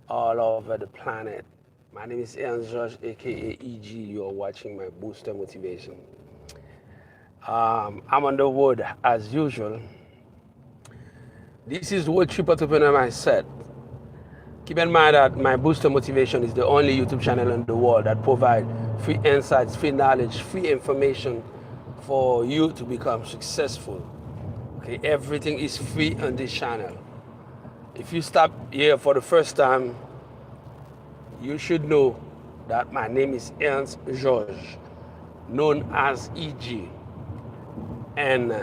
all over the planet. My name is Ernst George, aka EG. You're watching my Booster Motivation. I'm on the road as usual. This is Road Trip Entrepreneur Mindset. Keep in mind that my Booster Motivation is the only YouTube channel in the world that provides free insights, free knowledge, free information for you to become successful. Okay, everything is free on this channel. If you stop here for the first time, you should know that my name is Ernst George, known as EG, and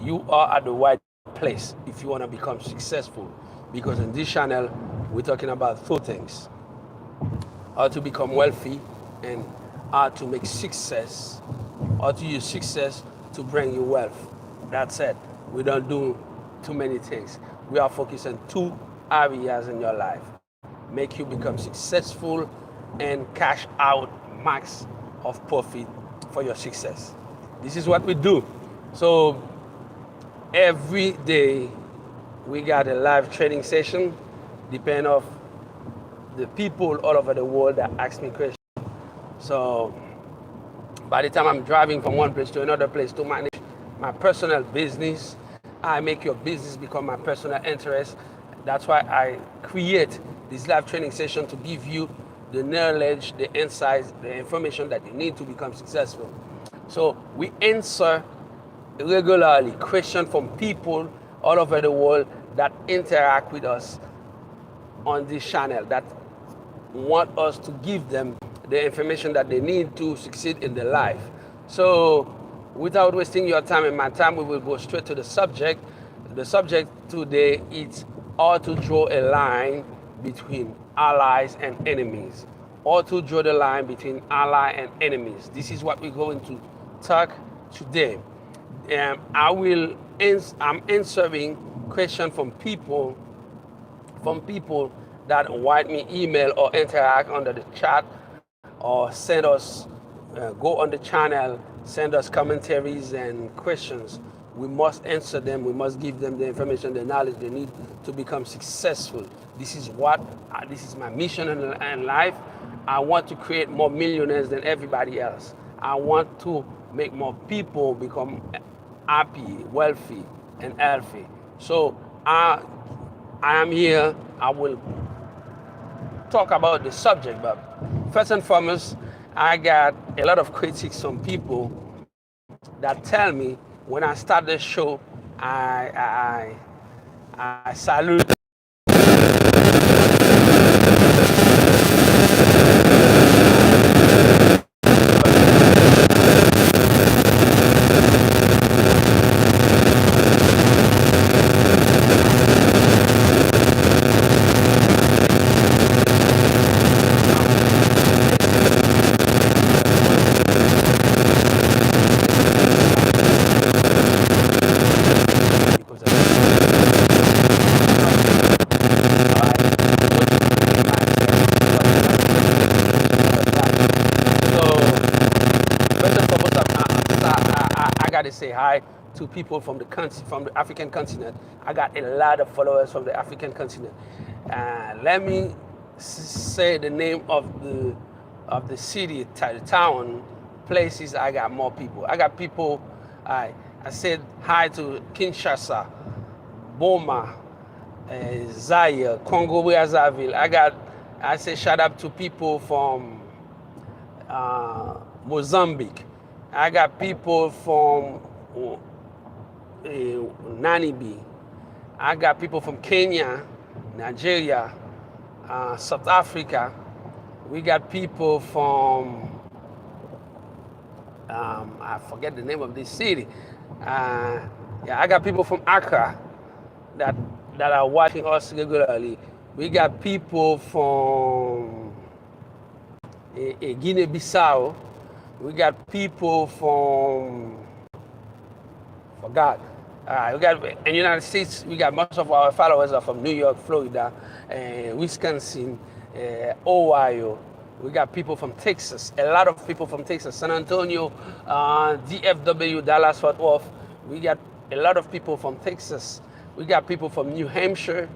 you are at the right place if you want to become successful, because in this channel we're talking about two things: how to become wealthy and how to make success, how to use success to bring you wealth. That's it. We don't do too many things. We are focused on two areas in your life: make you become successful and cash out max of profit for your success. This is what we do. So every day we got a live training session, depending on the people all over the world that ask me questions. So by the time I'm driving from one place to another place to manage my personal business, I make your business become my personal interest. That's why I create this live training session, to give you the knowledge, the insights, the information that you need to become successful. So we answer regularly questions from people all over the world that interact with us on this channel, that want us to give them the information that they need to succeed in their life. So without wasting your time and my time, we will go straight to the subject. The subject today is how to draw a line between allies and enemies. How to draw the line between ally and enemies. This is what we're going to talk today. I'm answering questions from people that write me email or interact under the chat, or send us go on the channel, send us commentaries and questions. We must answer them. We must give them the information, the knowledge they need to become successful. This is my mission in life. I want to create more millionaires than everybody else. I want to make more people become happy, wealthy, and healthy. So I am here. I will talk about the subject, but first and foremost, I got a lot of critics from people that tell me when I start the show, I salute. To say hi to people from the African continent. I got a lot of followers from the African continent. Let me say the name of the city, the town, places. I got more people. I got people. I said hi to Kinshasa, Boma, Zaire, Congo Brazzaville. I say shout out to people from Mozambique. I got people from Namibi. I got people from Kenya, Nigeria, South Africa. We got people from I forget the name of this city. I got people from Accra that are watching us regularly. We got people from Guinea-Bissau. We got people from, forgot. We got in the United States. We got most of our followers are from New York, Florida, Wisconsin, Ohio. We got people from Texas. A lot of people from Texas, San Antonio, DFW, Dallas, Fort Worth. We got a lot of people from Texas. We got people from New Hampshire,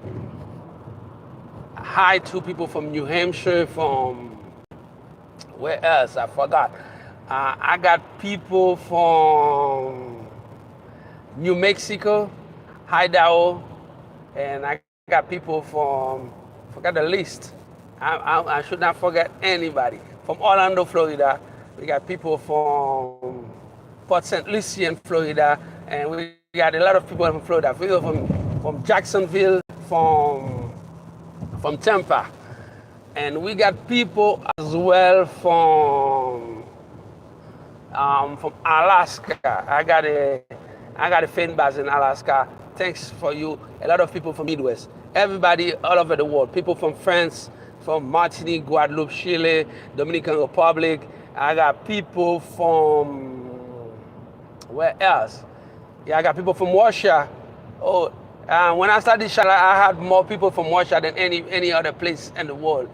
hi to people from New Hampshire, from where else? I forgot. I got people from New Mexico, Idaho, and I got people from, forgot the list. I should not forget anybody. From Orlando, Florida. We got people from Port St. Lucie in Florida, and we got a lot of people from Florida. People from Jacksonville, from Tampa. And we got people as well from Alaska. I got a fan base in Alaska. Thanks for you. A lot of people from Midwest. Everybody all over the world. People from France, from Martinique, Guadeloupe, Chile, Dominican Republic. I got people from where else? Yeah, I got people from Russia. Oh, when I started this channel, I had more people from Russia than any other place in the world.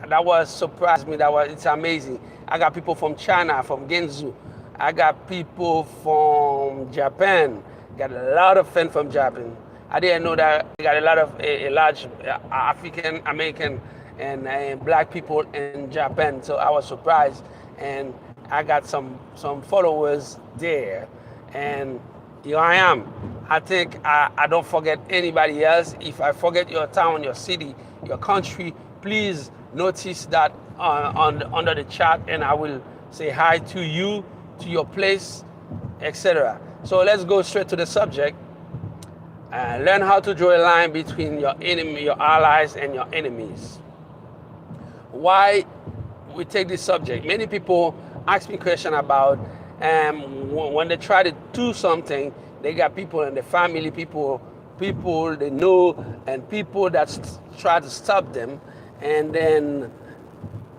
That was surprised me. It's amazing. I got people from China, from Genzu. I got people from Japan. Got a lot of fans from Japan. I didn't know that I got a large African American and black people in Japan. So I was surprised, and I got some followers there. And here I am. I think I don't forget anybody else. If I forget your town, your city, your country, please notice that under the chat, and I will say hi to you, to your place, etc. So let's go straight to the subject. Learn how to draw a line between your enemy, your allies, and your enemies. Why we take this subject? Many people ask me questions about when they try to do something, they got people in the family, people they know, and people that try to stop them. And then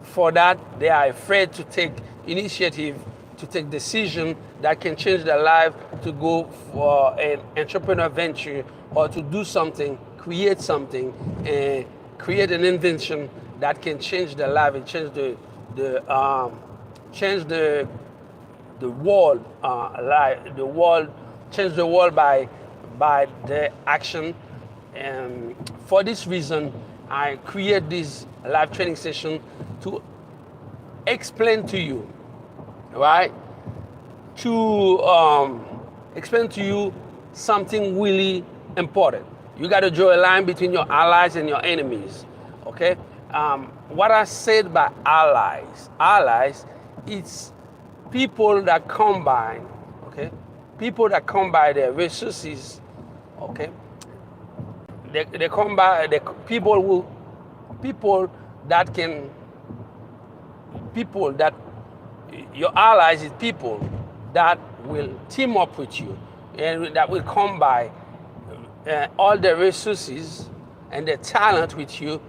for that, they are afraid to take initiative, to take decision that can change their life, to go for an entrepreneur venture, or to do something, create something, and create an invention that can change their life and change the world, change the world by their action. And for this reason, I create this live training session to explain to you, right? To explain to you something really important. You got to draw a line between your allies and your enemies, okay? What I said by allies, it's people that combine, okay? People that combine their resources, okay? They combine the people that your allies is people that will team up with you and that will combine all the resources and the talent with you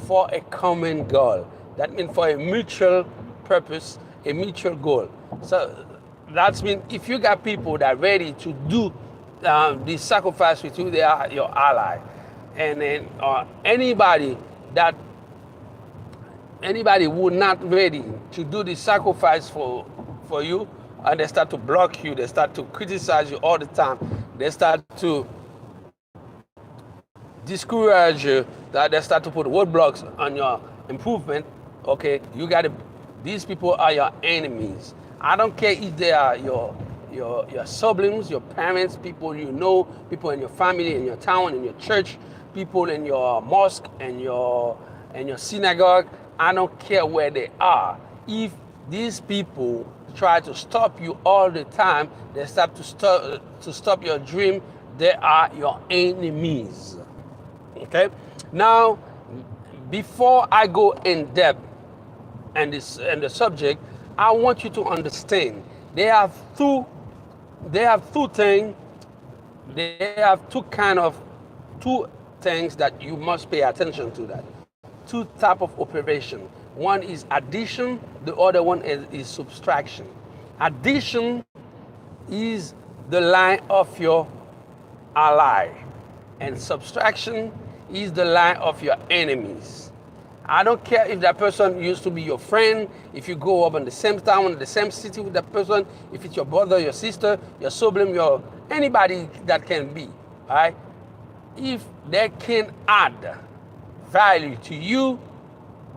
for a common goal. That means for a mutual purpose, a mutual goal. So that means if you got people that are ready to do the sacrifice with you, they are your ally. And then anybody who not ready to do the sacrifice for you, and they start to block you, they start to criticize you all the time, they start to discourage you, that they start to put roadblocks on your improvement, okay, these people are your enemies. I don't care if they are your siblings, your parents, people you know, people in your family, in your town, in your church, people in your mosque and your synagogue. I don't care where they are. If these people try to stop you all the time, they start to stop your dream, they are your enemies. Okay? Now, before I go in depth and the subject, I want you to understand there are two things that you must pay attention to. That two type of operation. One is addition, the other one is subtraction. Addition is the line of your ally, and subtraction is the line of your enemies. I don't care if that person used to be your friend, if you grow up in the same town, in the same city with that person, if it's your brother, your sister, your sibling, anybody that can be, right? If they can add value to you,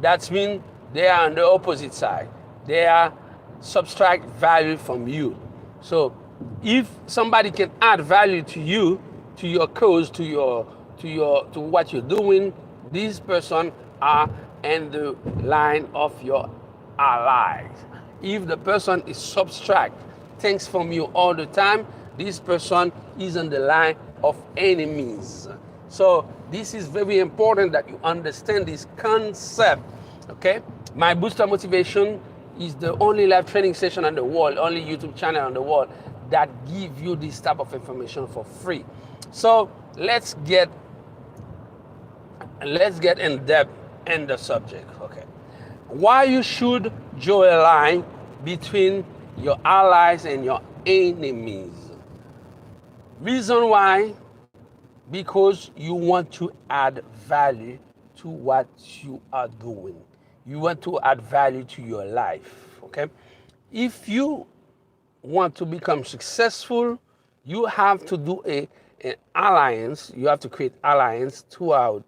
that means they are on the opposite side. They are subtract value from you. So if somebody can add value to you, to your cause, to what you're doing, these person are in the line of your allies. If the person is subtract things from you all the time, this person is on the line of enemies. So this is very important that you understand this concept. Okay, my booster motivation is the only live training session on the world, only YouTube channel on the world that give you this type of information for free. So let's get in depth in the subject. Okay, why you should draw a line between your allies and your enemies? Reason why: because you want to add value to what you are doing. You want to add value to your life. Okay, if you want to become successful, you have to do an alliance. You have to create alliance throughout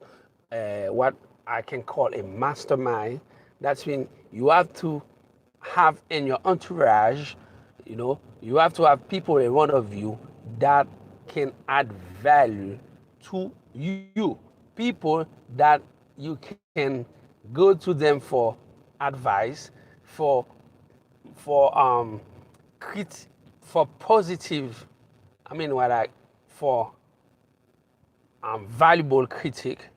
what I can call a mastermind. That's when you have to have in your entourage, you have to have people in front of you that can add value to you. People that you can go to them for advice, for positive, for valuable critique,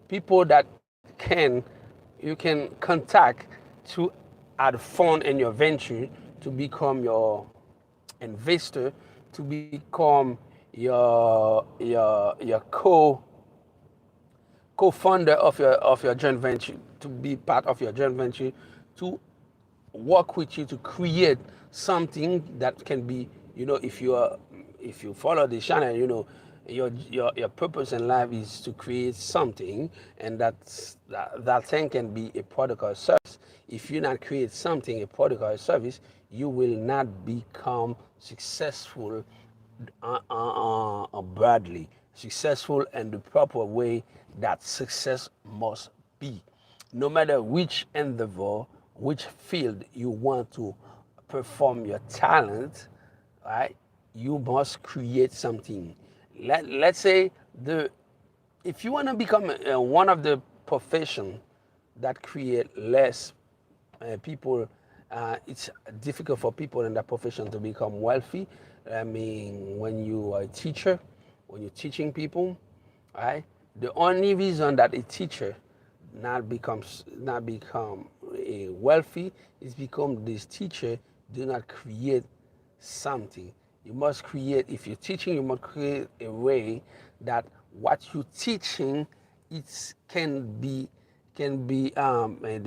people that you can contact to add fund in your venture, to become your investor, to become your co-founder of your joint venture, to be part of your joint venture, to work with you to create something that can be, if you follow the channel, your purpose in life is to create something, and that thing can be a product or service. If you not create something, a product or a service, you will not become successful broadly, successful in the proper way that success must be. No matter which endeavor, which field you want to perform your talent, right? You must create something. Let's say if you want to become one of the profession that create less people, it's difficult for people in that profession to become wealthy. When you are a teacher, when you're teaching people, right? The only reason that a teacher not become a wealthy is because this teacher do not create something. You must create. If you're teaching, you must create a way that what you're teaching, and the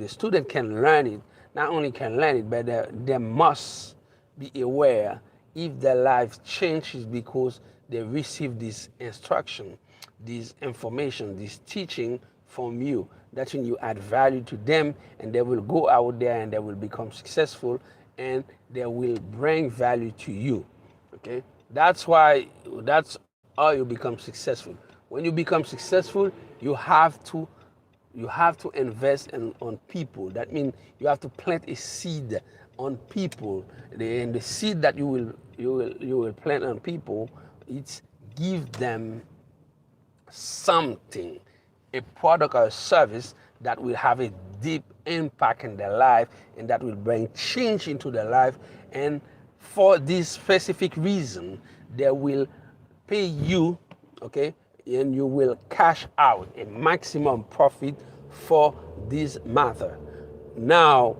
student can learn it. Not only can learn it, but they must be aware if their life changes because they receive this instruction, this information, this teaching from you. That's when you add value to them, and they will go out there and they will become successful, and they will bring value to you. Okay, that's how you become successful. When you become successful, you have to invest on people. That means you have to plant a seed on people. The seed that you will plant on people, it's give them something, a product or a service that will have a deep impact in their life, and that will bring change into their life. And for this specific reason, they will pay you, okay, and you will cash out a maximum profit for this matter. Now,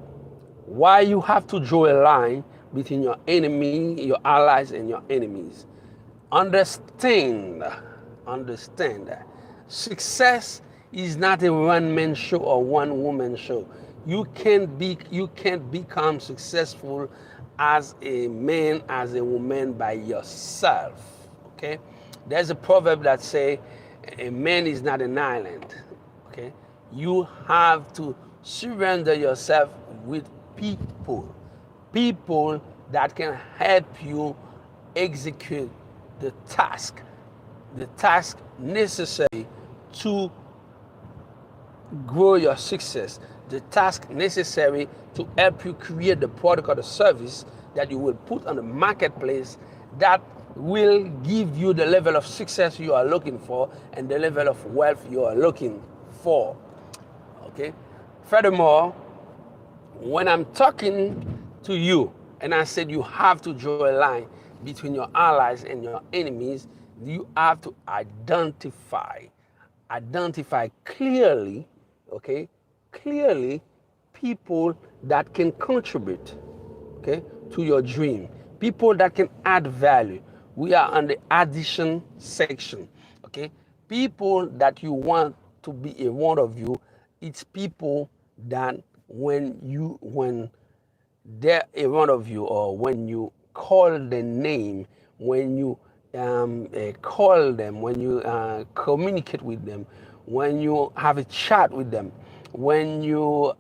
why you have to draw a line between your enemy, your allies, and your enemies? Understand that success is not a one-man show or one-woman show. You can't become successful as a man, as a woman by yourself. Okay, there's a proverb that say a man is not an island. Okay, you have to surrender yourself with people that can help you execute the task necessary to grow your success, the task necessary to help you create the product or the service that you will put on the marketplace that will give you the level of success you are looking for and the level of wealth you are looking for. Okay? Furthermore, when I'm talking to you and I said you have to draw a line between your allies and your enemies, you have to identify clearly, okay, clearly people that can contribute, okay, to your dream, people that can add value. We are on the addition section, okay? People that you want to be a one of you, it's people that when they're in front of you, or when you call the name, when you call them, when you communicate with them, when you have a chat with them, when you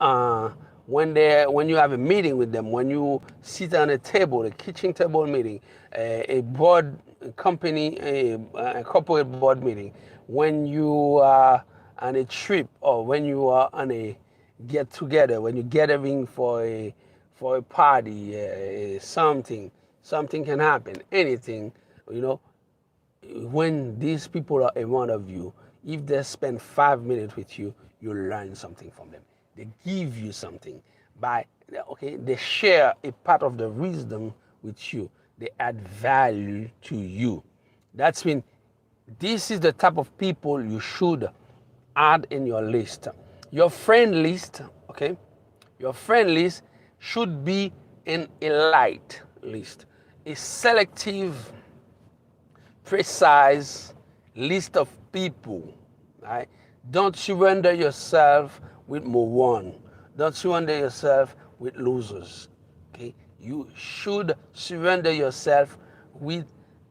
when you have a meeting with them, when you sit on a table, a kitchen table meeting, a board company, a corporate board meeting, when you are on a trip, or when you are on a get together, when you're gathering for a party, something can happen, anything, you know. When these people are in front of you, if they spend 5 minutes with you, you learn something from them. They give you something they share a part of the wisdom with you. They add value to you. That's when this is the type of people you should add in your list. Your friend list, okay? Your friend list should be an elite list, a selective, precise list of people, right? Don't surrender yourself with one. Don't surrender yourself with losers, okay? You should surrender yourself with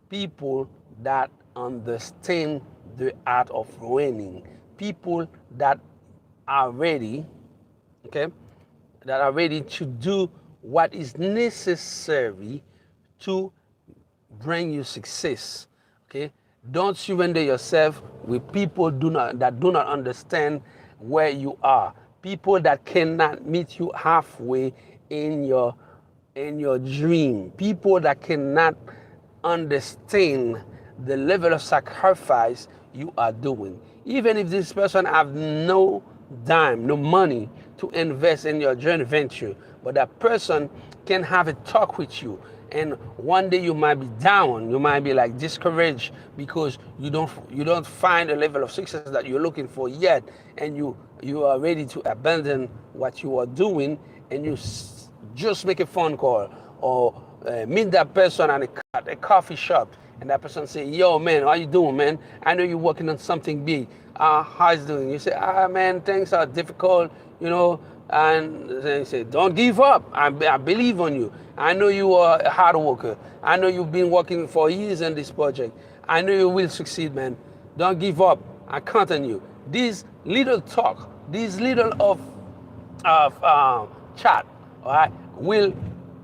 people that understand the art of winning, people that are ready, okay, that are ready to do what is necessary to bring you success, okay? Don't surrender yourself with people that do not understand where you are, people that cannot meet you halfway in your dream, people that cannot understand the level of sacrifice you are doing. Even if this person have no dime, no money to invest in your joint venture, but that person can have a talk with you, and one day you might be down, you might be like discouraged because you don't find the level of success that you're looking for yet, and you are ready to abandon what you are doing, and you just make a phone call, or meet that person at a coffee shop, and that person say, yo man, how you doing, man? I know you're working on something big. How's it doing? You say, man, things are difficult, you know. And then you say, don't give up. I believe on you. I know you are a hard worker. I know you've been working for years on this project. I know you will succeed, man. Don't give up. I count on you. This little talk, this little of chat, all right, will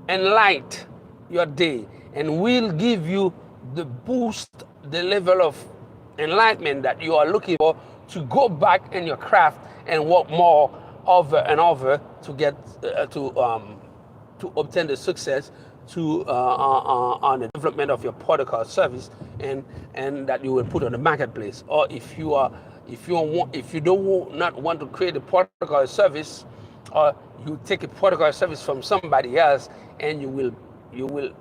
enlighten your day and will give you the boost, the level of enlightenment that you are looking for to go back in your craft and work more over and over to get to obtain the success on the development of your product or service, and that you will put on the marketplace. Or if you don't want to create a product or a service, or you take a product or a service from somebody else, and you will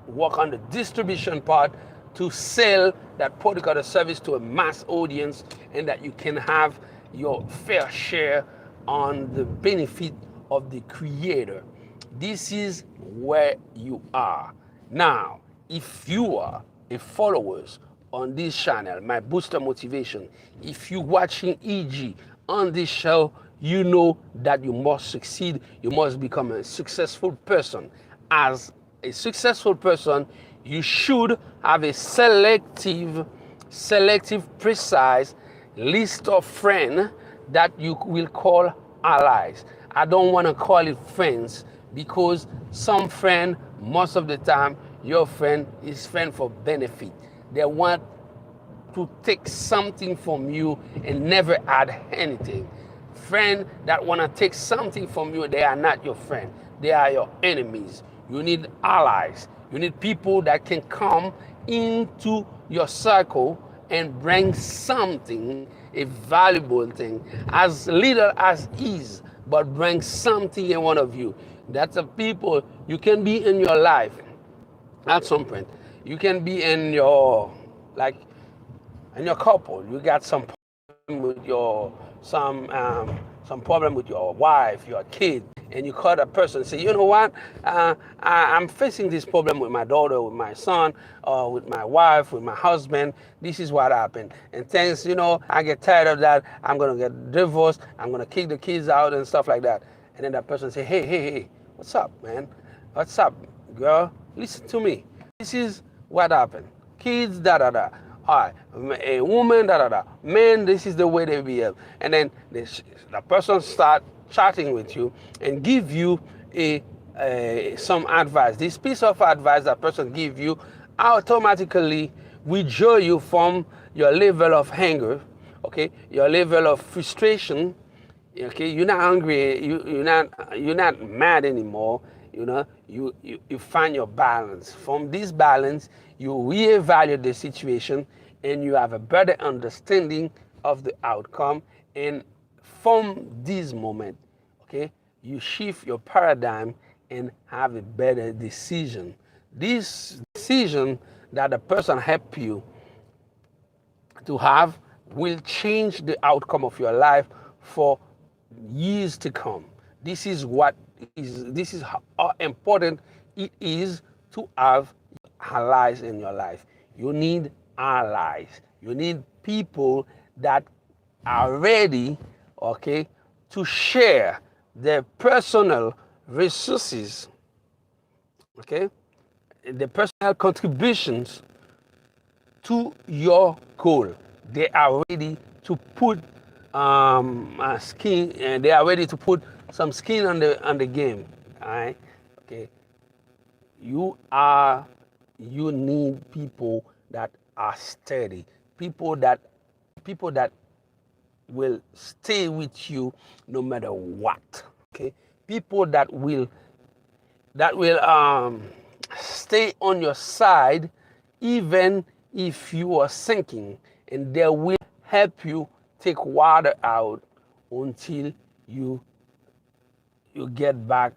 work on the distribution part to sell that product or service to a mass audience, and that you can have your fair share on the benefit of the creator. This is where you are. Now, if you are a followers on this channel, my booster motivation, if you're watching EG on this show, you know that you must succeed. You must become a successful person. As a successful person, you should have a selective, precise list of friends that you will call allies. I don't want to call it friends, because some friend, most of the time, your friend is friend for benefit. They want to take something from you and never add anything. Friends that want to take something from you, they are not your friend. They are your enemies. You need allies. You need people that can come into your circle and bring something, a valuable thing, as little as is, but bring something in one of you. That's the people you can be in your life at some point. You can be in your, like, in your couple. You got some problem with your some problem with your wife, your kid, and you call that person and say, you know what, I'm facing this problem with my daughter, with my son, or with my wife, with my husband. This is what happened, and things, I get tired of that. I'm gonna get divorced. I'm gonna kick the kids out and stuff like that. And then that person say, hey, what's up, man? What's up, girl? Listen to me. This is what happened. Kids, da da da. All right, a woman, da da da. Men, this is the way they behave. And then the person start chatting with you and give you some advice. This piece of advice that person give you automatically withdraw you from your level of anger, okay, your level of frustration. Okay, you're not angry. You're not mad anymore. You find your balance. From this balance, you reevaluate the situation, and you have a better understanding of the outcome. And from this moment, okay, you shift your paradigm and have a better decision. This decision that the person help you to have will change the outcome of your life for years to come. This is how important it is to have allies in your life. You need allies. You need people that are ready, okay, to share their personal resources, okay, the personal contributions to your goal. They are ready to put skin, and they are ready to put some skin on the game. All right, okay. You need people that are steady, people that will stay with you no matter what. Okay, people that will stay on your side even if you are sinking, and they will help you take water out until you get back.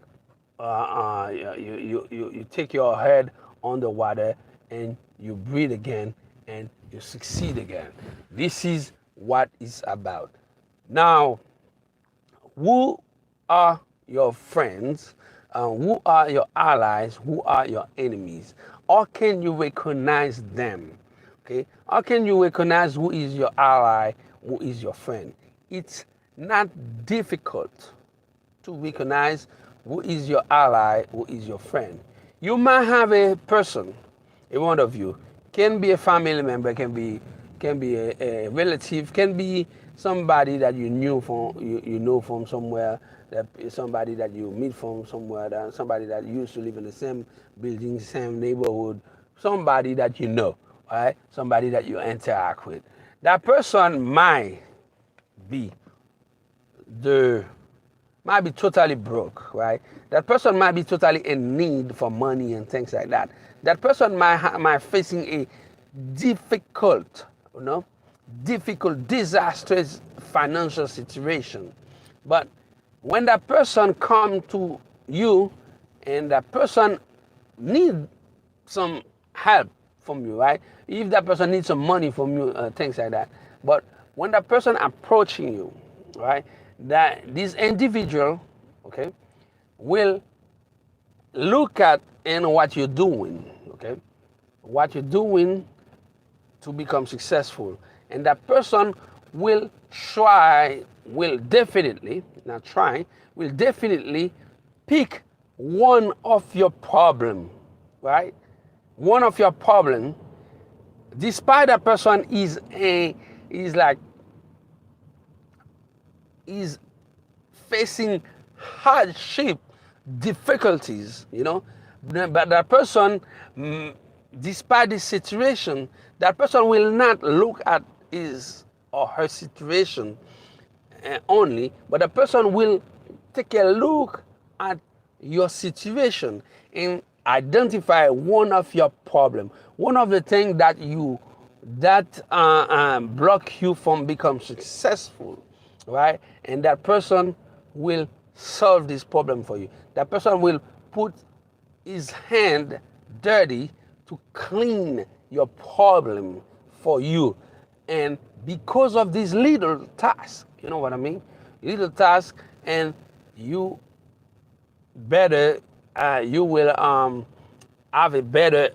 You take your head on the water and you breathe again and you succeed again. This is what it's about. Now, who are your friends? Who are your allies? Who are your enemies? How can you recognize them? Okay, how can you recognize who is your ally, who is your friend? It's not difficult to recognize who is your ally, who is your friend. You might have a person, one of you, can be a family member, can be a relative, can be somebody that you knew from you know from somewhere, that somebody that you meet from somewhere, that somebody that used to live in the same building, same neighborhood, somebody that you know, right? Somebody that you interact with. That person might be totally broke, right? That person might be totally in need for money and things like that. That person might facing a difficult, disastrous financial situation. But when that person come to you and that person need some help from you, right? If that person needs some money from you, things like that. But when that person approaching you, right, that this individual, okay, will look at and what you're doing, okay, what you're doing to become successful, and that person will definitely pick one of your problem, right? One of your problem, despite that person is facing hardship, difficulties, but that person, despite this situation, that person will not look at his or her situation only, but the person will take a look at your situation and identify one of your problem, one of the things that block you from become successful, right? And that person will solve this problem for you. That person will put his hand dirty to clean your problem for you. And because of this little task, you know what I mean? Little task, and you better, you will have a better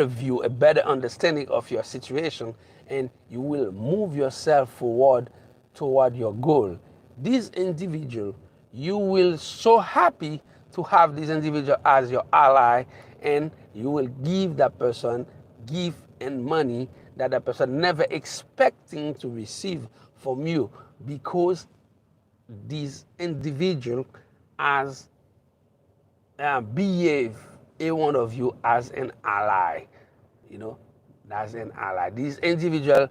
view, a better understanding of your situation, and you will move yourself forward toward your goal. This individual, you will so happy to have this individual as your ally, and you will give that person gift and money that the person never expecting to receive from you, because this individual has behave a one of you as an ally, you know, as an ally. This individual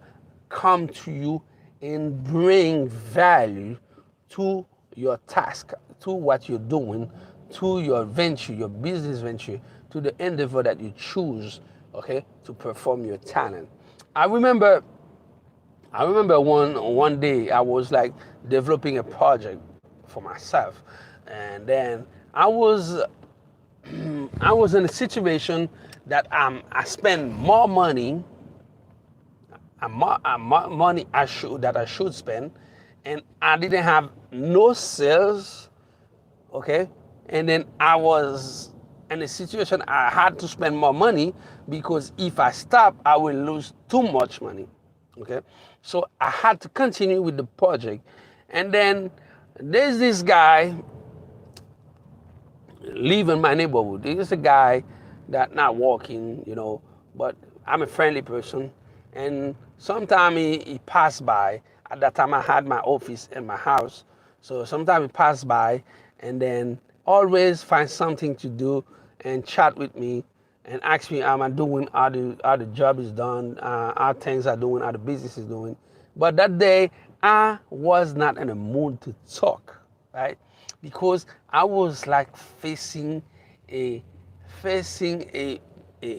come to you and bring value to your task, to what you're doing, to your venture, your business venture, to the endeavor that you choose, okay, to perform your talent. I remember one day I was like developing a project for myself, and then I was in a situation that I spend more money, money that I should spend, and I didn't have no sales, okay, and then I was in a situation I had to spend more money, because if I stop I will lose too much money, okay. So I had to continue with the project, and then there's this guy live in my neighborhood. There's a guy that not walking, you know, but I'm a friendly person, and sometimes he passed by. At that time I had my office in my house, so sometimes he passed by and then always find something to do and chat with me and ask me how I'm doing, how the job is done, how things are doing, how the business is doing. But that day I was not in a mood to talk, right? Because I was like facing a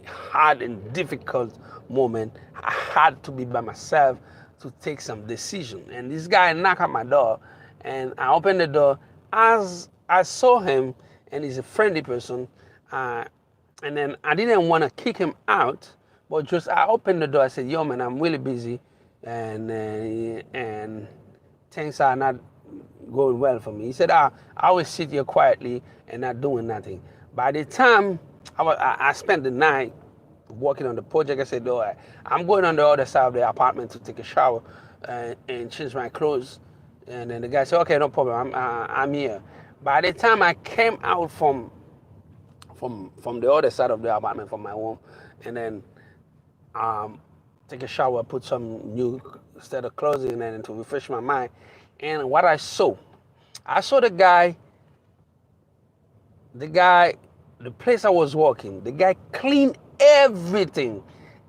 hard and difficult moment. I had to be by myself to take some decision. And this guy knocked at my door, and I opened the door. As I saw him, and he's a friendly person, and then I didn't want to kick him out, but just I opened the door. I said, "Yo, man, I'm really busy, and things are not going well for me." He said, I always sit here quietly and not doing nothing. By the time I spent the night working on the project, I said, "Oh, I'm going on the other side of the apartment to take a shower and change my clothes." And then the guy said, "Okay, no problem, I'm here." By the time I came out from the other side of the apartment, from my home, and then take a shower, put some new set of clothes in, and to refresh my mind. And what I saw the place I was working, the guy cleaned everything,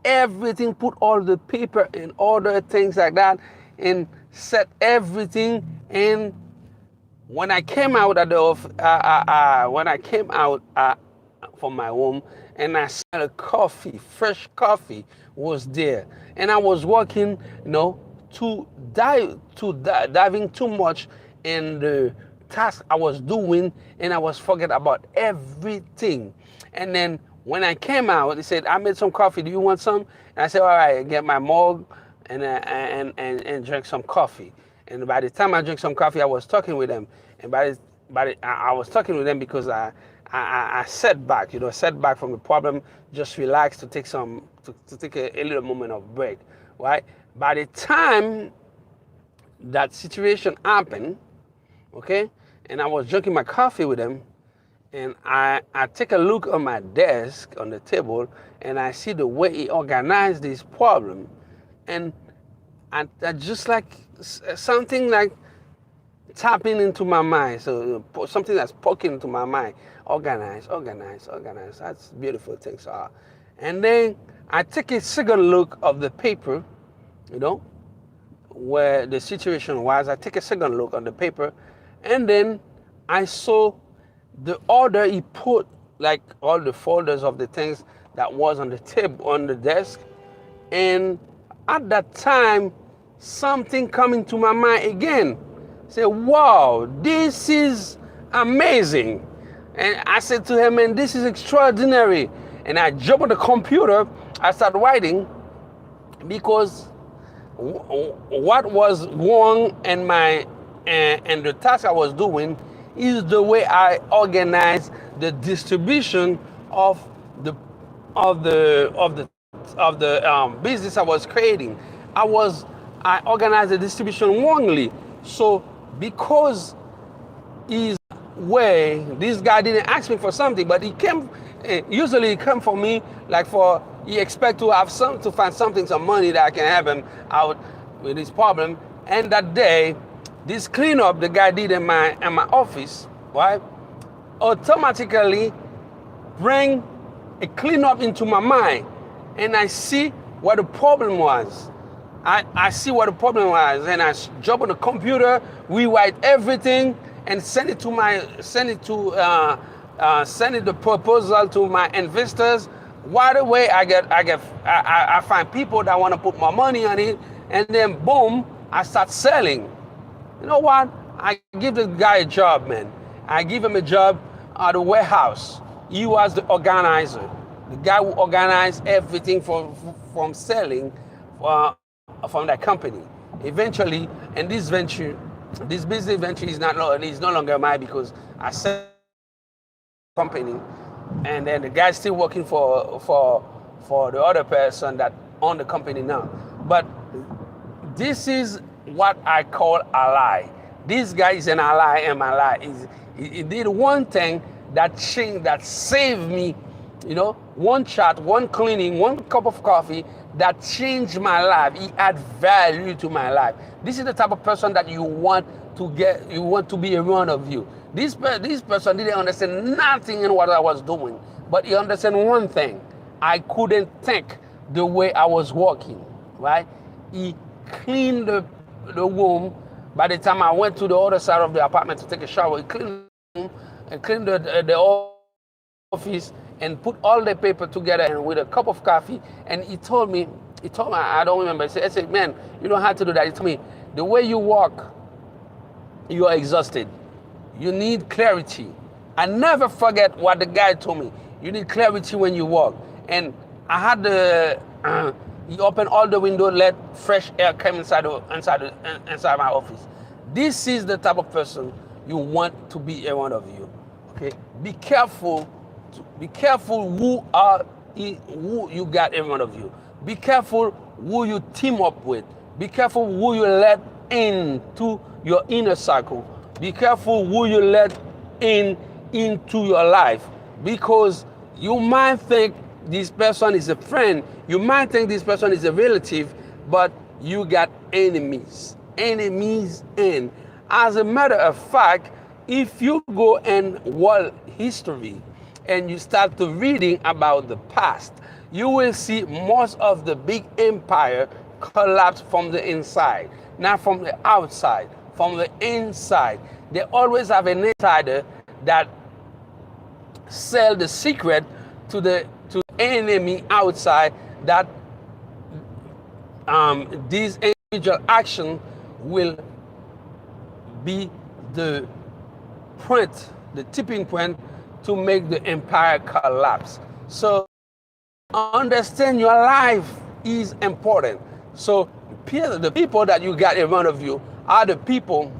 put all the paper and order, things like that, and set everything. And when I came out at from my home, and I smelled a coffee, fresh coffee was there, and I was working, you know, diving too much in the task I was doing, and I was forget about everything. And then when I came out, they said, "I made some coffee. Do you want some?" And I said, "All right." I get my mug and drink some coffee. And by the time I drank some coffee, I was talking with them. And I was talking with them because I sat back, you know, sat back from the problem, just relax to take a little moment of break, right? By the time that situation happened, okay, and I was drinking my coffee with them, and I take a look on my desk on the table, and I see the way he organized this problem, and I just like something like tapping into my mind. So something that's poking into my mind. Organize. That's beautiful things are. And then I take a second look of the paper, you know, where the situation was. I take a second look on the paper, and then I saw the order he put, like all the folders of the things that was on the table, on the desk. And at that time, something coming to my mind again. Say, wow, this is amazing. And I said to him, man, this is extraordinary. And I jumped on the computer, I started writing, because what was wrong in and the task I was doing is the way I organized the distribution of the business I was creating. I organized the distribution wrongly. So because his way, this guy didn't ask me for something, but he came. Usually he come for me like he expect to have to find some money that I can help him out with his problem. And that day, this cleanup the guy did in my office, right, automatically bring a cleanup into my mind, and I see what the problem was. I see what the problem was, and I jump on the computer, rewrite everything, and send it the proposal to my investors. Right away, I find people that want to put more money on it, and then boom, I start selling. You know what? I give the guy a job, man. I give him a job at the warehouse. He was the organizer, the guy who organized everything from selling from that company. Eventually, and this business venture is no longer mine, because I sell company, and then the guy's still working for the other person that own the company now. But this is what I call ally. This guy is an ally, and my ally he did one thing that changed, that saved me, one chat, one cleaning, one cup of coffee that changed my life. He add value to my life. This is the type of person that you want to be around of you. This person didn't understand nothing in what I was doing, but he understand one thing. I couldn't think the way I was walking, right? He cleaned the room. By the time I went to the other side of the apartment to take a shower, he cleaned the room and cleaned the office and put all the paper together and with a cup of coffee. And he told me, I don't remember. I said, man, you don't have to do that. He told me, the way you walk, you are exhausted. You need clarity. I never forget what the guy told me. You need clarity when you walk. And I had he opened all the windows, let fresh air come inside my office. This is the type of person you want to be around of you. Okay, be careful who you got in front of you. Be careful who you team up with. Be careful who you let into your inner circle. Be careful who you let into your life, because you might think this person is a friend, you might think this person is a relative, but you got enemies. And as a matter of fact, if you go in world history and you start to reading about the past, you will see most of the big empire collapse from the inside, not from the outside, from the inside. They always have an insider that sell the secret to the enemy outside, that this individual action will be the tipping point to make the empire collapse. So understand your life is important. So the people that you got in front of you are the people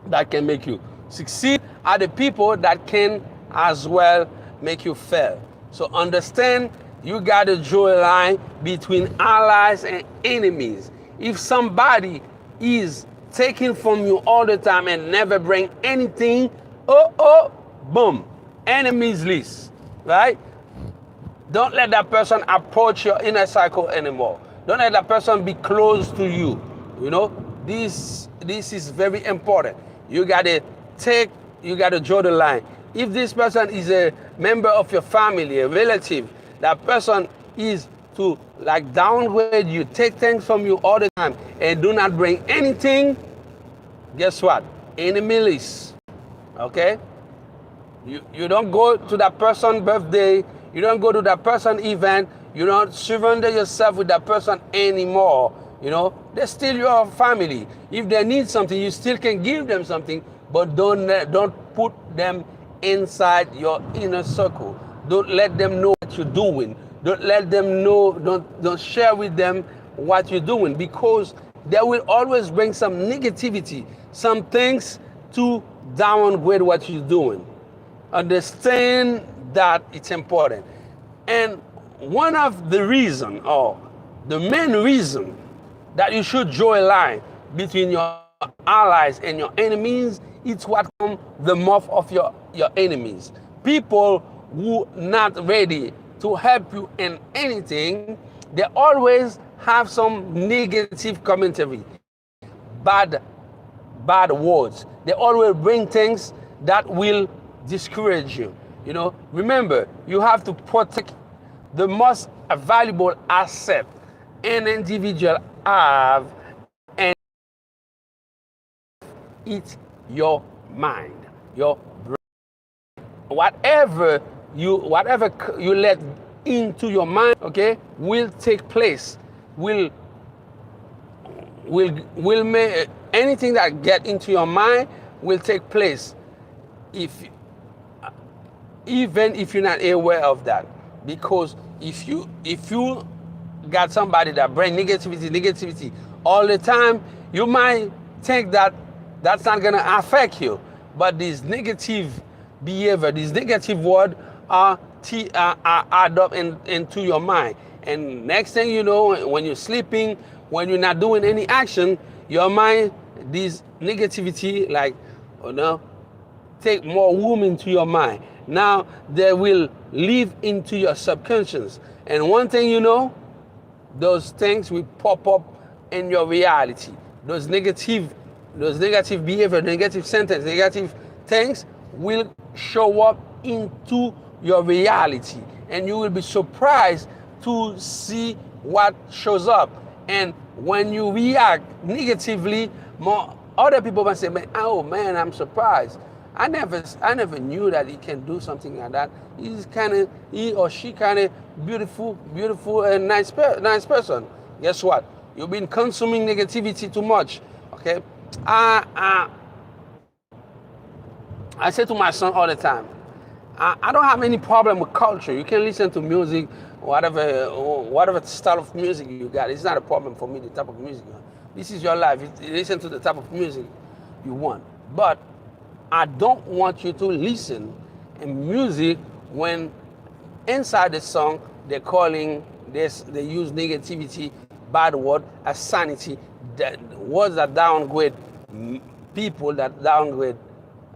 that can make you succeed, are the people that can as well make you fail. So understand, you got to draw a line between allies and enemies. If somebody is taking from you all the time and never bring anything, boom, enemies list, right? Don't let that person approach your inner circle anymore. Don't let that person be close to you. This is very important. You gotta draw the line. If this person is a member of your family, a relative, that person is to like downgrade you, take things from you all the time, and do not bring anything, guess what? Enemy list. Okay? You don't go to that person's birthday, you don't go to that person's event, you don't surrender yourself with that person anymore. You know, they're still your family. If they need something, you still can give them something, but don't put them inside your inner circle. Don't let them know what you're doing. Don't let them know, don't share with them what you're doing, because they will always bring some negativity, some things to downgrade what you're doing. Understand that it's important. And one of the reason, or the main reason, that you should draw a line between your allies and your enemies, it's what comes the mouth of your enemies. People who not ready to help you in anything, they always have some negative commentary, bad words. They always bring things that will discourage you. You know, remember, you have to protect the most valuable asset an individual have, and it's your mind, your brain. Whatever you let into your mind, okay, will take place. Will make anything that get into your mind will take place, even if you're not aware of that. Because if you got somebody that bring negativity all the time, you might think that that's not gonna affect you. But this negative behavior, this negative word are add up into your mind. And next thing you know, when you're sleeping, when you're not doing any action, your mind, this negativity, like, you know, take more room into your mind. Now they will live into your subconscious. And one thing you know, those things will pop up in your reality. Those negative behavior, negative sentence, negative things will show up into your reality. And you will be surprised to see what shows up. And when you react negatively, more other people might say, oh man, I'm surprised. I never knew that he can do something like that. He or she kind of beautiful and nice person. Guess what? You've been consuming negativity too much. Okay? I say to my son all the time, I don't have any problem with culture. You can listen to music, whatever style of music you got. It's not a problem for me, the type of music you want. This is your life. You listen to the type of music you want. But I don't want you to listen in music when inside the song they're calling this, they use negativity, bad word, as sanity, words that downgrade people, that downgrade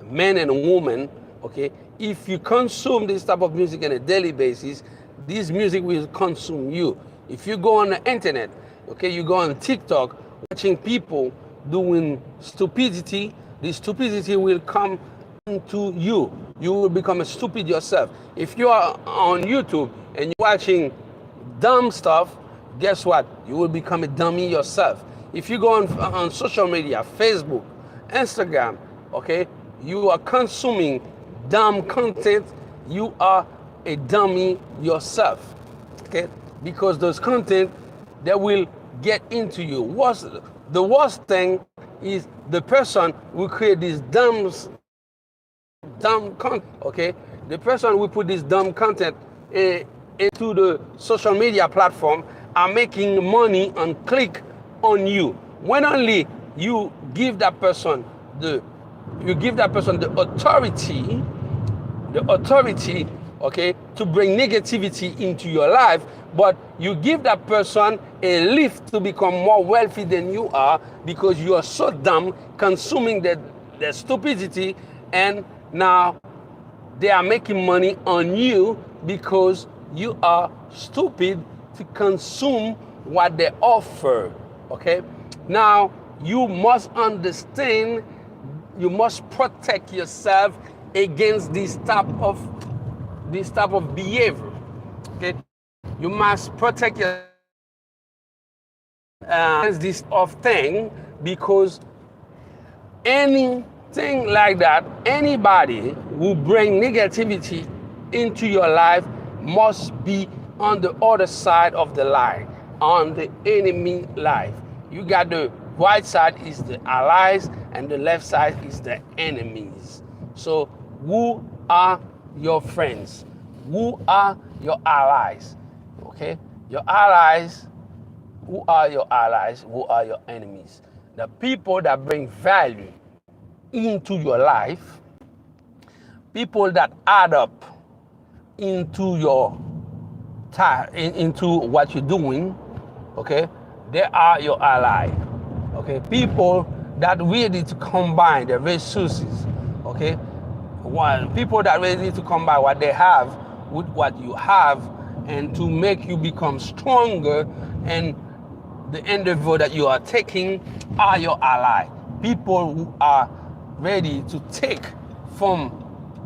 men and women. Okay, if you consume this type of music on a daily basis, this music will consume you. If you go on the internet, okay, you go on TikTok, watching people doing stupidity, this stupidity will come into you. You will become stupid yourself. If you are on YouTube and you're watching dumb stuff, guess what? You will become a dummy yourself. If you go on social media, Facebook, Instagram, okay, you are consuming dumb content, you are a dummy yourself, okay? Because those content, they will get into you. The worst thing is the person who create this dumb content, okay? The person who put this dumb content into the social media platform are making money and click on you. When only you give that person the authority, okay, to bring negativity into your life, but you give that person a lift to become more wealthy than you are, because you are so dumb consuming the stupidity, and now they are making money on you because you are stupid to consume what they offer. Okay, now you must understand, you must protect yourself against this type of behavior. Okay, You must protect your this of thing, because anything like that, anybody who bring negativity into your life must be on the other side of the line, on the enemy life. You got the right side is the allies and the left side is the enemies. So who are your friends? Who are your allies? Okay, your allies. Who are your allies? Who are your enemies? The people that bring value into your life, people that add up into your into what you're doing, okay, they are your ally. Okay, people that ready to combine the resources, okay, people that ready to combine what they have with what you have, and to make you become stronger, and the endeavor that you are taking are your ally. People who are ready to take from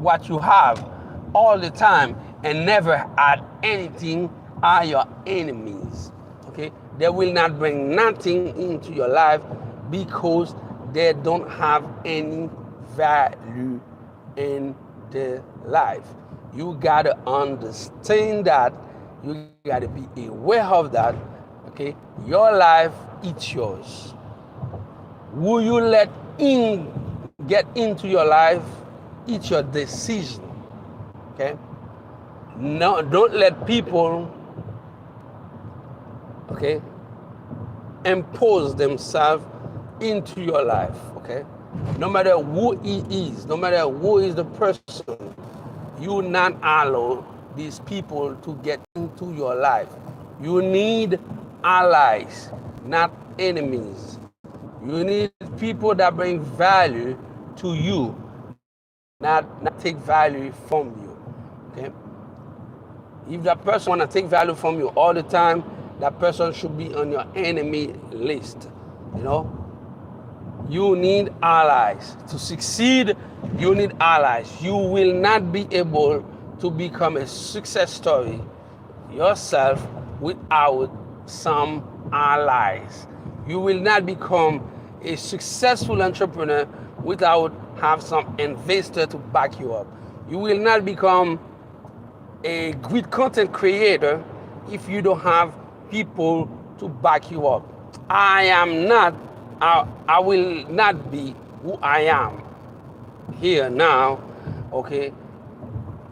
what you have all the time and never add anything are your enemies. Okay, they will not bring nothing into your life because they don't have any value in their life. You gotta understand that. You gotta be aware of that. Okay, your life, it's yours. Who you let in get into your life, it's your decision. Okay, no, don't let people, okay, impose themselves into your life. Okay, no matter who he is, no matter who is the person, you not allow these people to get into your life. You need allies, not enemies. You need people that bring value to you, not take value from you. Okay? If that person want to take value from you all the time, that person should be on your enemy list. You know? You need allies. To succeed, you need allies. You will not be able to become a success story yourself without some allies. You will not become a successful entrepreneur without have some investor to back you up. You will not become a great content creator if you don't have people to back you up. I will not be who I am here now, okay,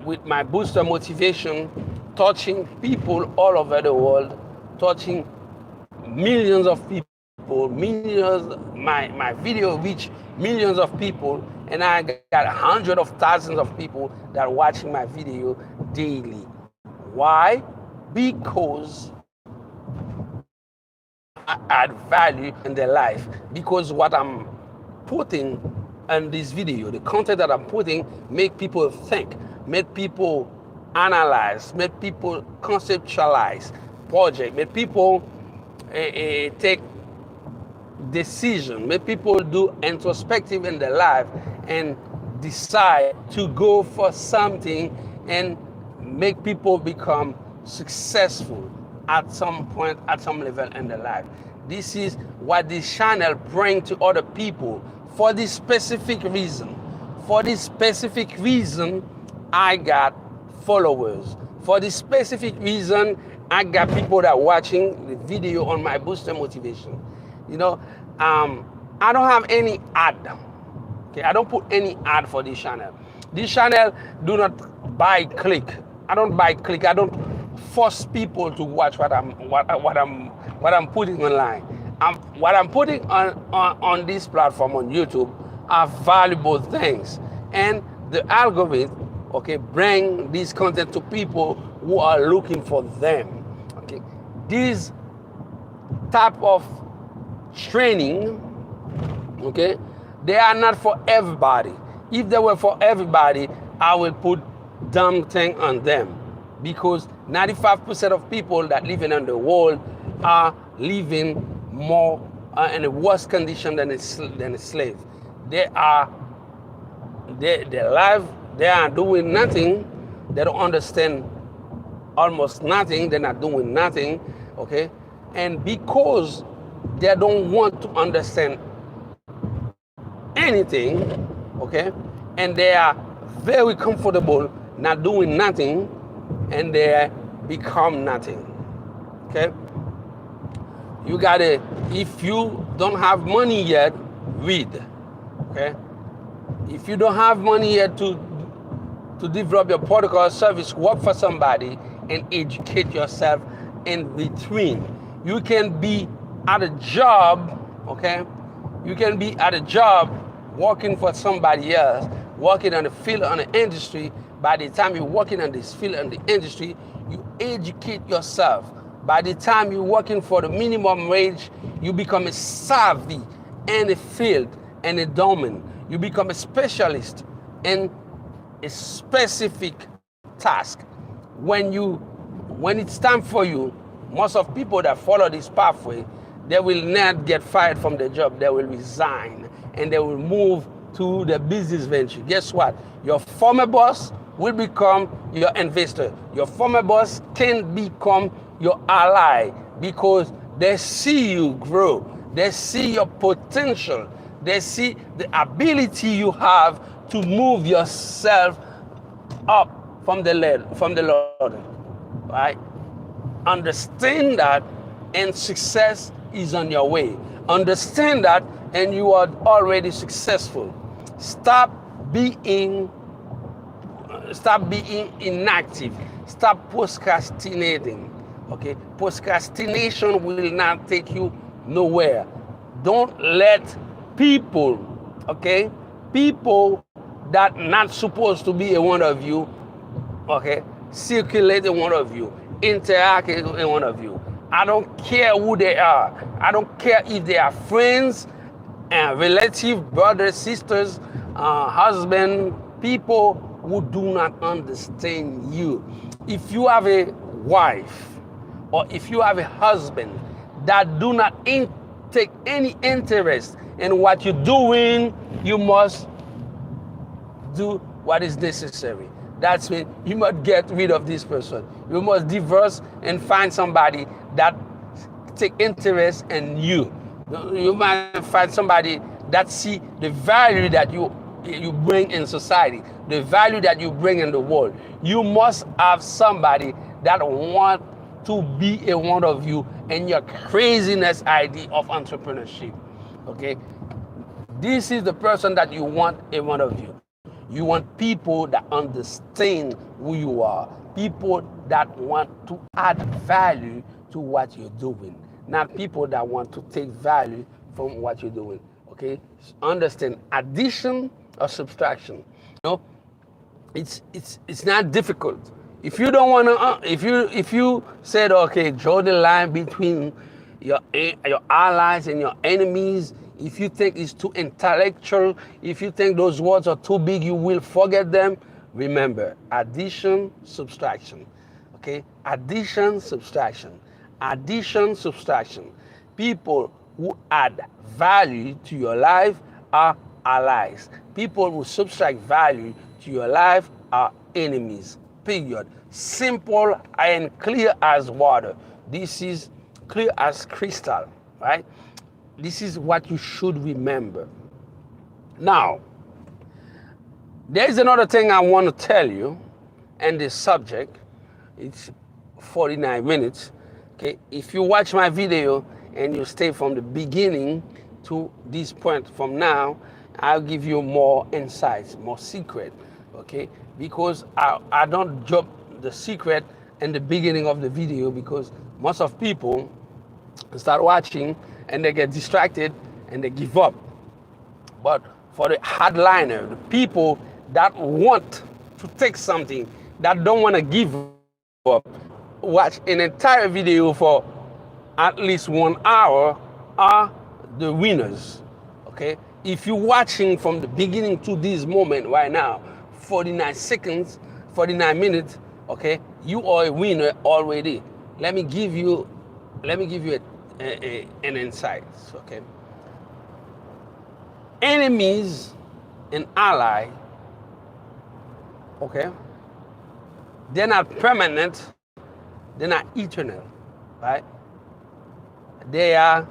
with my booster motivation, touching people all over the world, touching millions of people, millions, my video reach millions of people, and I got hundreds of thousands of people that are watching my video daily. Why? Because I add value in their life. Because what I'm putting in this video, the content that I'm putting, make people think, make people analyze, make people conceptualize project, make people take decision, make people do introspective in their life and decide to go for something, and make people become successful at some point, at some level in their life. This is what this channel brings to other people for this specific reason. For this specific reason, I got followers. For this specific reason, I got people that are watching the video on my booster motivation. You know, I don't have any ad. Okay, I don't put any ad for this channel. This channel do not buy click. I don't buy click. I don't force people to watch what I'm putting online. What I'm putting on this platform on YouTube are valuable things, and the algorithm, okay, bring this content to people who are looking for them. Okay, these type of training, okay, they are not for everybody. If they were for everybody, I will put dumb thing on them, because 95% of people that living in the world are living more in a worse condition than a slave. They are doing nothing. They don't understand almost nothing, they're not doing nothing, okay? And because they don't want to understand anything, okay, and they are very comfortable not doing nothing, and they become nothing, okay? You gotta, if you don't have money yet, read, okay? If you don't have money yet to develop your protocol service, work for somebody and educate yourself in between. You can be at a job, okay? You can be at a job working for somebody else, working on the field, on the industry. By the time you're working on this field, on the industry, you educate yourself. By the time you're working for the minimum wage, you become a savvy in a field and a domain. You become a specialist in a specific task. When it's time for you, most of people that follow this pathway, they will not get fired from their job. They will resign and they will move to the business venture. Guess what? Your former boss will become your investor. Your former boss can become your ally because they see you grow. They see your potential. They see the ability you have to move yourself up from the ladder, right? Understand that, and success is on your way. Understand that, and you are already successful. Stop being inactive. Stop procrastinating. Okay? Procrastination will not take you nowhere. Don't let people, okay, people that not supposed to be in one of you, okay, circulate in one of you, interact in one of you. I don't care who they are. I don't care if they are friends, relative, brothers, sisters, husband, people who do not understand you. If you have a wife or if you have a husband that do not take any interest in what you're doing, you must do what is necessary. That's when you must get rid of this person. You must divorce and find somebody that take interest in you. You might find somebody that see the value that you bring in society, the value that you bring in the world. You must have somebody that want to be a one of you and your craziness idea of entrepreneurship. Okay? This is the person that you want in one of you. You want people that understand who you are, people that want to add value to what you're doing, not people that want to take value from what you're doing. Okay? Understand addition or subtraction. You know, it's not difficult. If you don't want to, if you said, okay, draw the line between your allies and your enemies. If you think it's too intellectual, if you think those words are too big, you will forget them. Remember, addition, subtraction. Okay? Addition, subtraction. Addition, subtraction. People who add value to your life are allies. People who subtract value to your life are enemies. Period. Simple and clear as water. This is clear as crystal, right? This is what you should remember. Now, there's another thing I want to tell you, and this subject, it's 49 minutes. Okay, if you watch my video and you stay from the beginning to this point from now, I'll give you more insights, more secret, okay? Because I don't drop the secret in the beginning of the video because most of people start watching and they get distracted and they give up. But for the hardliner, the people that want to take something, that don't want to give up, watch an entire video for at least 1 hour are the winners, okay? If you're watching from the beginning to this moment right now, 49 seconds, 49 minutes, okay, you are a winner already. Let me give you an insight, okay? Enemies and ally, okay, they're not permanent, They're not eternal, right? They are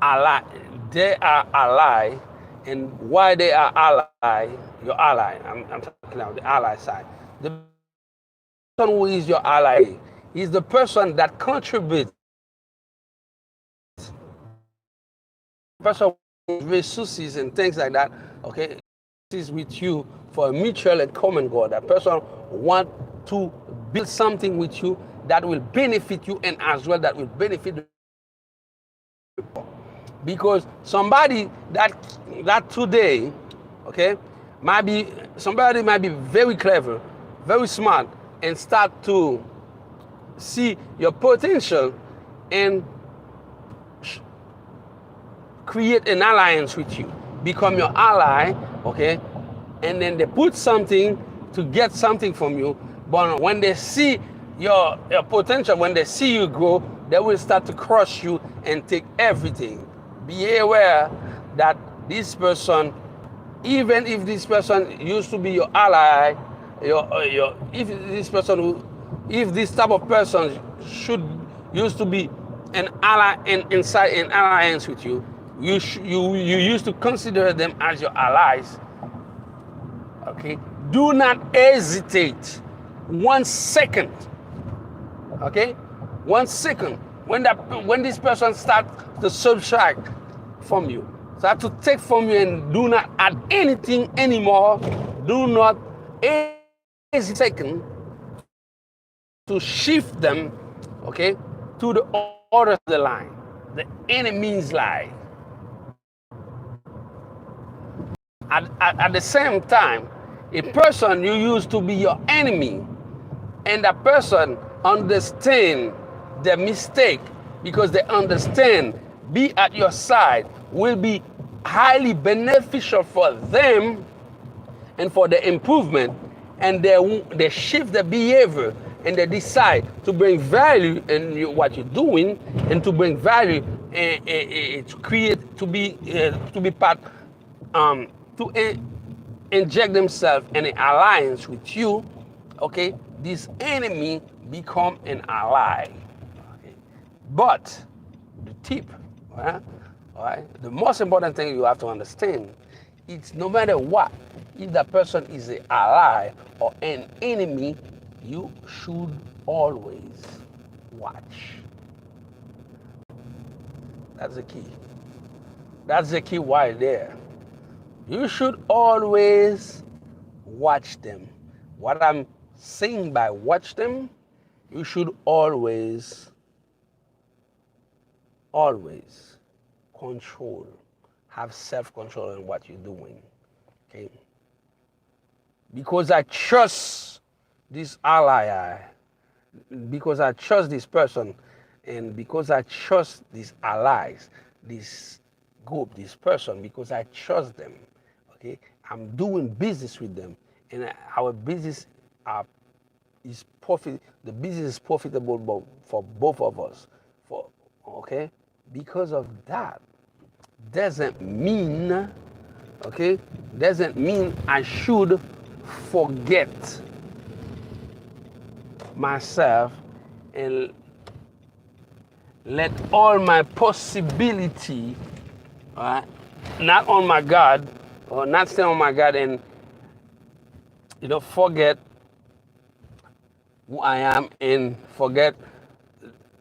ally. They are ally, and why they are ally? Your ally. I'm talking about the ally side. The person who is your ally is the person that contributes. Person with resources and things like that. Okay, is with you for a mutual and common goal. That person want to build something with you that will benefit you and as well that will benefit the people. Because somebody that today, okay, might be somebody might be very clever, very smart, and start to see your potential and create an alliance with you, become your ally, okay, and then they put something to get something from you. But when they see your potential, when they see you grow, they will start to crush you and take everything. Be aware that this person, even if this person used to be your ally, if this person if this type of person should used to be an ally inside an alliance with you, you used to consider them as your allies. Okay, do not hesitate 1 second. Okay, 1 second when this person starts to subtract from you, start to take from you, and do not add anything anymore. Do not hesitate to shift them, okay, to the other of the line, the enemy's line. At the same time, a person you used to be your enemy, and that person understand their mistake because they understand be at your side will be highly beneficial for them and for the improvement, and they shift their behavior and they decide to bring value in what you're doing and to bring value to create to be part to inject themselves in an alliance with you. Okay, this enemy become an ally. Okay? But the tip, all right, the most important thing you have to understand, it's no matter what, if that person is an ally or an enemy, you should always watch. That's the key. That's the key right there. You should always watch them. What I'm saying by watch them, you should always control, have self-control in what you're doing. Okay? Because I trust this ally, because I trust this person, and because I trust these allies, this group, this person, because I trust them. Okay, I'm doing business with them, and our business is profit. The business is profitable for both of us. Okay, because of that, doesn't mean I should forget myself and let all my possibility, not on my God, or not stay on my God, and forget who I am and forget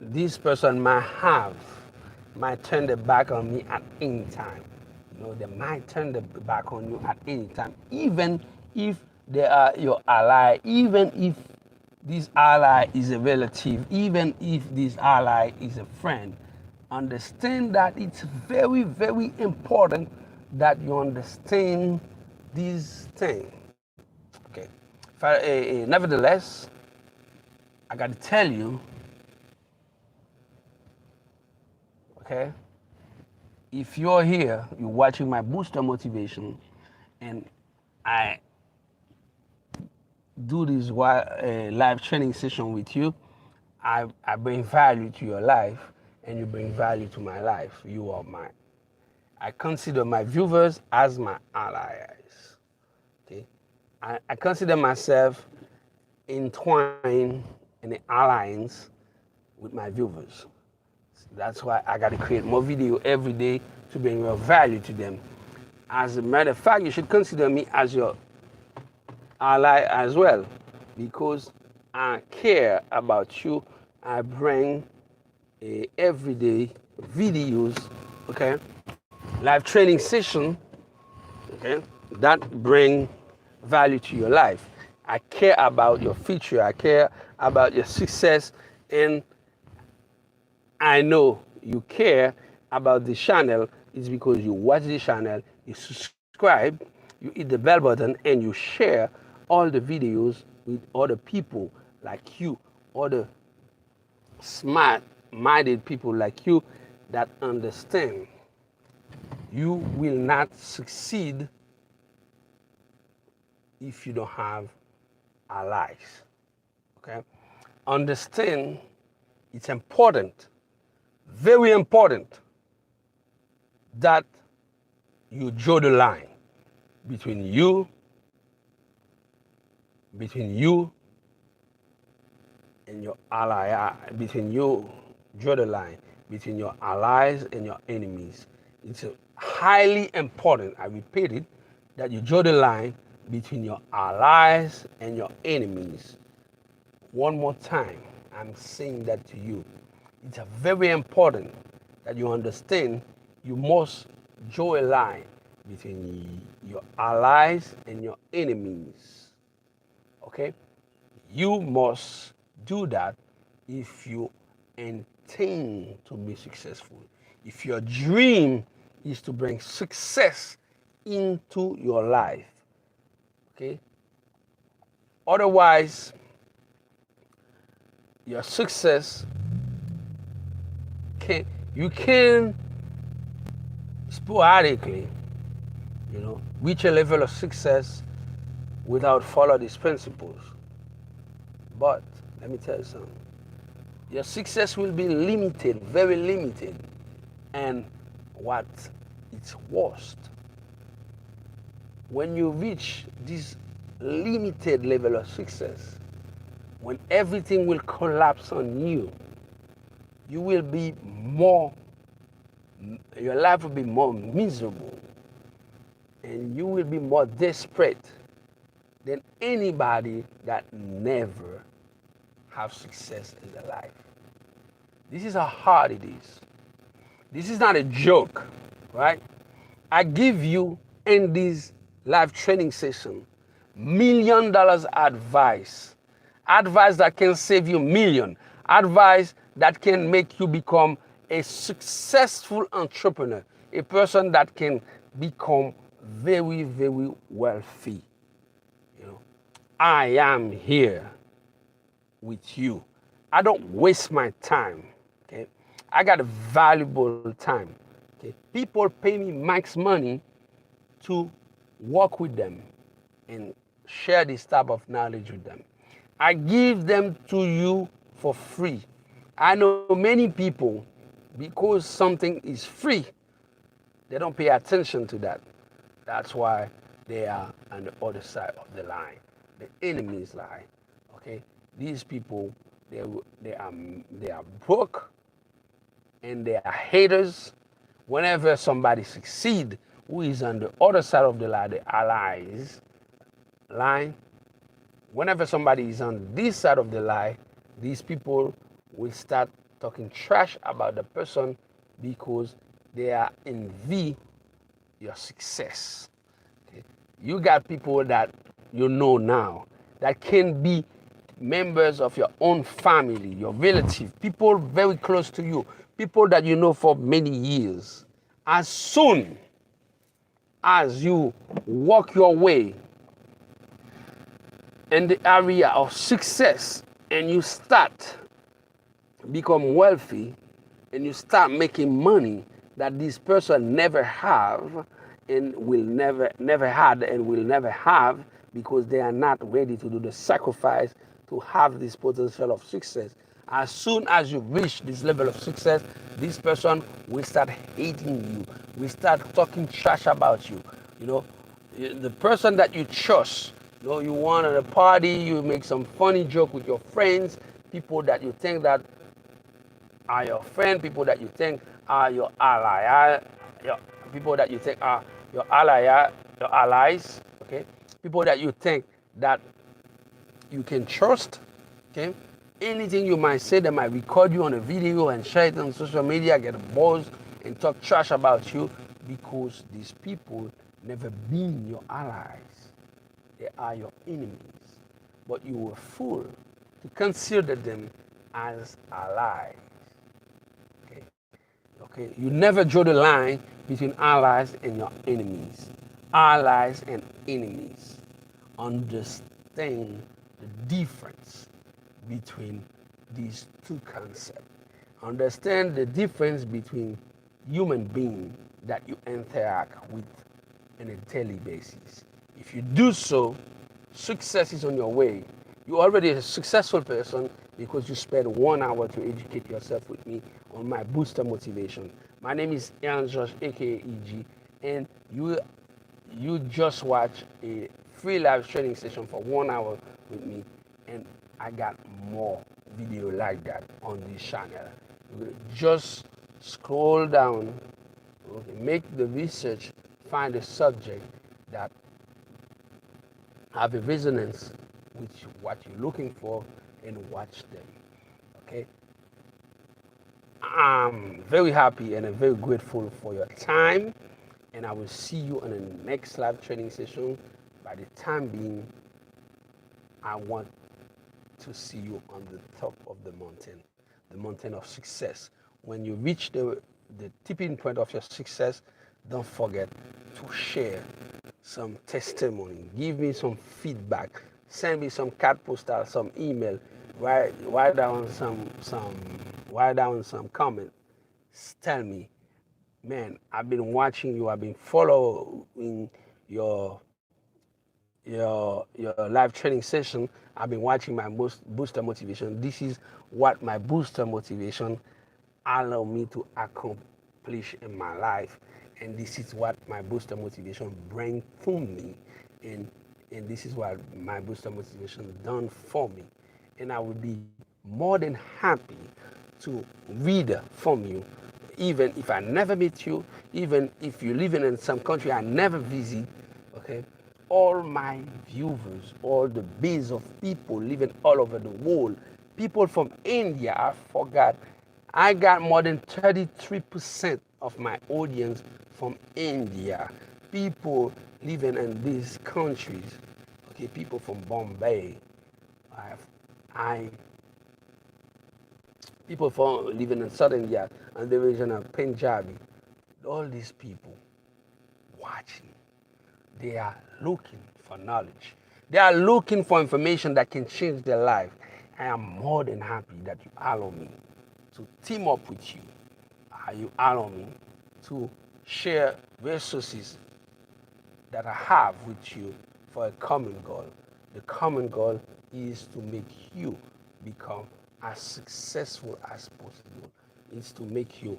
this person might turn their back on me at any time. They might turn their back on you at any time, even if they are your ally, even if this ally is a relative, even if this ally is a friend. Understand that it's very, very important that you understand these things. Okay. Nevertheless, I got to tell you, okay, if you're here, you're watching my booster motivation, and I do this live training session with you, I bring value to your life, and you bring value to my life. You are mine. I consider my viewers as my allies. Okay, I consider myself entwine in an alliance with my viewers. That's why I got to create more video every day to bring more value to them. As a matter of fact, you should consider me as your ally as well, because I care about you. I bring everyday videos, okay, live training session, okay, that bring value to your life. I care about your future. I care about your success, and I know you care about the channel. It's because you watch the channel, you subscribe, you hit the bell button, and you share all the videos with other people like you, other smart-minded people like you that understand you will not succeed if you don't have allies. Okay? Understand it's important, very important, that you draw the line between you and your ally, between you, draw the line between your allies and your enemies. It's highly important, I repeat it, that you draw the line between your allies and your enemies. One more time, I'm saying that to you. It's very important that you understand you must draw a line between your allies and your enemies. Okay? You must do that if you intend to be successful. If your dream is to bring success into your life. Okay? Otherwise, your success you can sporadically, reach a level of success without following these principles. But let me tell you something. Your success will be limited, very limited. And what it's worst, when you reach this limited level of success, when everything will collapse on you, you will be your life will be more miserable, and you will be more desperate than anybody that never have success in their life. This is how hard it is. This is not a joke, right? I give you in this live training session $1 million advice that can save you million, advice that can make you become a successful entrepreneur, a person that can become very, very wealthy. I am here with you. I don't waste my time. Okay, I got a valuable time. Okay, people pay me max money to work with them and share this type of knowledge with them. I give them to you for free. I know many people, because something is free, they don't pay attention to that. That's why they are on the other side of the line, the enemy's line. Okay, these people, they are broke, and they are haters. Whenever somebody succeeds, who is on the other side of the line, the allies line, whenever somebody is on this side of the line, these people will start talking trash about the person because they are envy your success. Okay? You got people that you know now that can be members of your own family, your relative, people very close to you, people that you know for many years. As soon as you walk your way in the area of success and you start become wealthy and you start making money that this person never have and will never had and will never have, because they are not ready to do the sacrifice to have this potential of success. As soon as you reach this level of success, this person will start hating you, will start talking trash about you. The person that you trust, No, you want at a party, you make some funny joke with your friends, people that you think that are your friend, people that you think are your ally, your, people that you think are your ally, your allies, okay? People that you think that you can trust, okay? Anything you might say, they might record you on a video and share it on social media, get a buzz and talk trash about you because these people never been your allies. They are your enemies. But you were fool to consider them as allies. Okay? Okay? You never draw the line between allies and your enemies. Allies and enemies. Understand the difference between these two concepts. Understand the difference between human beings that you interact with on a daily basis. If you do so, success is on your way. You're already a successful person because you spent 1 hour to educate yourself with me on my booster motivation. My name is Ian Josh, aka EG, and you just watch a free live training session for 1 hour with me, and I got more video like that on this channel. Just scroll down, okay, make the research, find a subject that have a resonance with what you're looking for, and watch them. Okay, I'm very happy and I'm very grateful for your time, and I will see you on the next live training session. By the time being, I want to see you on the top of the mountain of success. When you reach the tipping point of your success, don't forget to share some testimony. Give me some feedback. Send me some card postal, some email. Write down some comment. Tell me, man, I've been watching you. I've been following your your live training session. I've been watching my booster motivation. This is what my booster motivation allow me to accomplish in my life, and this is what my booster motivation bring to me, and this is what my booster motivation done for me, and I would be more than happy to read from you, even if I never meet you, even if you're living in some country I never visit. Okay, all my viewers, all the base of people living all over the world, people from India, I forgot, I got more than 33% of my audience from India. People living in these countries, okay, people from Bombay, I people from living in Southern India and the region of Punjabi, all these people watching, they are looking for knowledge. They are looking for information that can change their life. I am more than happy that you allow me to team up with you. You allow me to share resources that I have with you for a common goal. The common goal is to make you become as successful as possible. It's to make you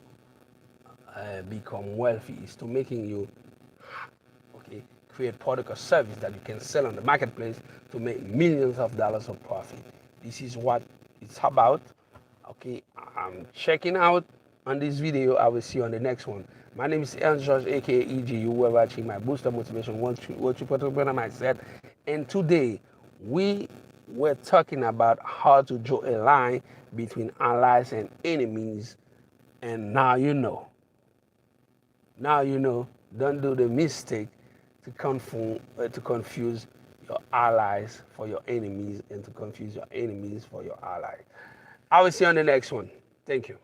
become wealthy. It's to making you, okay, create product or service that you can sell on the marketplace to make millions of dollars of profit. This is what it's about. Okay, I'm checking out on this video. I will see you on the next one. My name is Ian George, aka EG. You were watching my booster motivation. What you put up on my set. And today we were talking about how to draw a line between allies and enemies. And now you know. Now you know. Don't do the mistake to confuse your allies for your enemies, and to confuse your enemies for your allies. I will see you on the next one. Thank you.